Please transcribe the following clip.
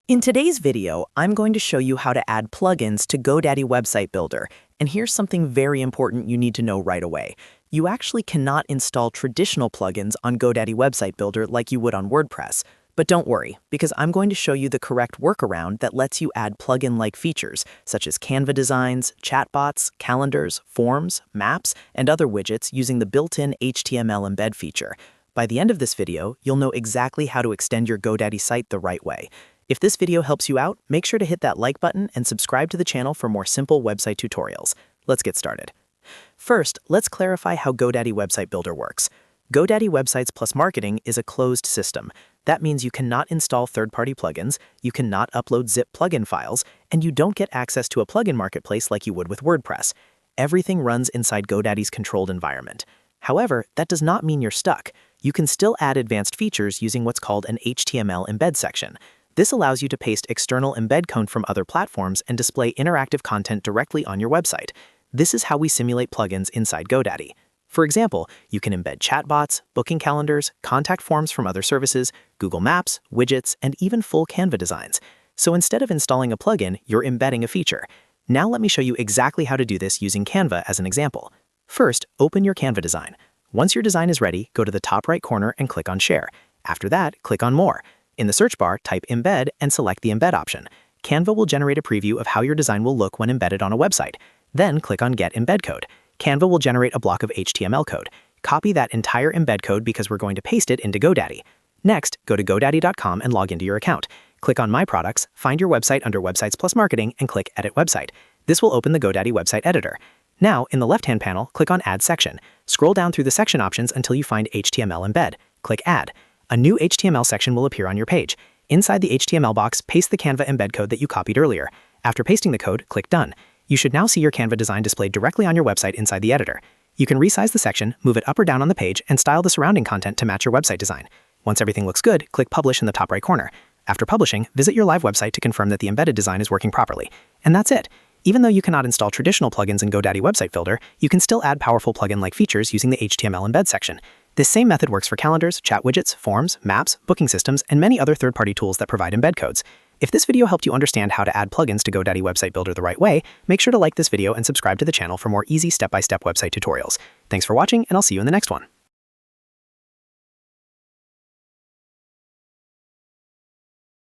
In today's video, I'm going to show you how to add plugins to GoDaddy Website Builder, and here's something very important you need to know right away. You actually cannot install traditional plugins on GoDaddy Website Builder like you would on WordPress. But don't worry, because I'm going to show you the correct workaround that lets you add plugin-like features, such as Canva designs, chatbots, calendars, forms, maps, and other widgets using the built-in HTML embed feature. By the end of this video, you'll know exactly how to extend your GoDaddy site the right way. If this video helps you out, make sure to hit that like button and subscribe to the channel for more simple website tutorials. Let's get started. First, let's clarify how GoDaddy Website Builder works. GoDaddy Websites + Marketing is a closed system. That means you cannot install third-party plugins, you cannot upload zip plugin files, and you don't get access to a plugin marketplace like you would with WordPress. Everything runs inside GoDaddy's controlled environment. However, that does not mean you're stuck. You can still add advanced features using what's called an HTML embed section. This allows you to paste external embed code from other platforms and display interactive content directly on your website. This is how we simulate plugins inside GoDaddy. For example, you can embed chatbots, booking calendars, contact forms from other services, Google Maps, widgets, and even full Canva designs. So instead of installing a plugin, you're embedding a feature. Now let me show you exactly how to do this using Canva as an example. First, open your Canva design. Once your design is ready, go to the top right corner and click on Share. After that, click on More. In the search bar, type Embed and select the Embed option. Canva will generate a preview of how your design will look when embedded on a website. Then click on Get Embed Code. Canva will generate a block of HTML code. Copy that entire embed code because we're going to paste it into GoDaddy. Next, go to GoDaddy.com and log into your account. Click on My Products, find your website under Websites + Marketing, and click Edit Website. This will open the GoDaddy website editor. Now, in the left-hand panel, click on Add Section. Scroll down through the section options until you find HTML Embed. Click Add. A new HTML section will appear on your page. Inside the HTML box, paste the Canva embed code that you copied earlier. After pasting the code, click Done. You should now see your Canva design displayed directly on your website inside the editor. You can resize the section, move it up or down on the page, and style the surrounding content to match your website design. Once everything looks good, click Publish in the top right corner. After publishing, visit your live website to confirm that the embedded design is working properly. And that's it. Even though you cannot install traditional plugins in GoDaddy Website Builder, you can still add powerful plugin-like features using the HTML embed section. This same method works for calendars, chat widgets, forms, maps, booking systems, and many other third-party tools that provide embed codes. If this video helped you understand how to add plugins to GoDaddy Website Builder the right way, make sure to like this video and subscribe to the channel for more easy step-by-step website tutorials. Thanks for watching, and I'll see you in the next one.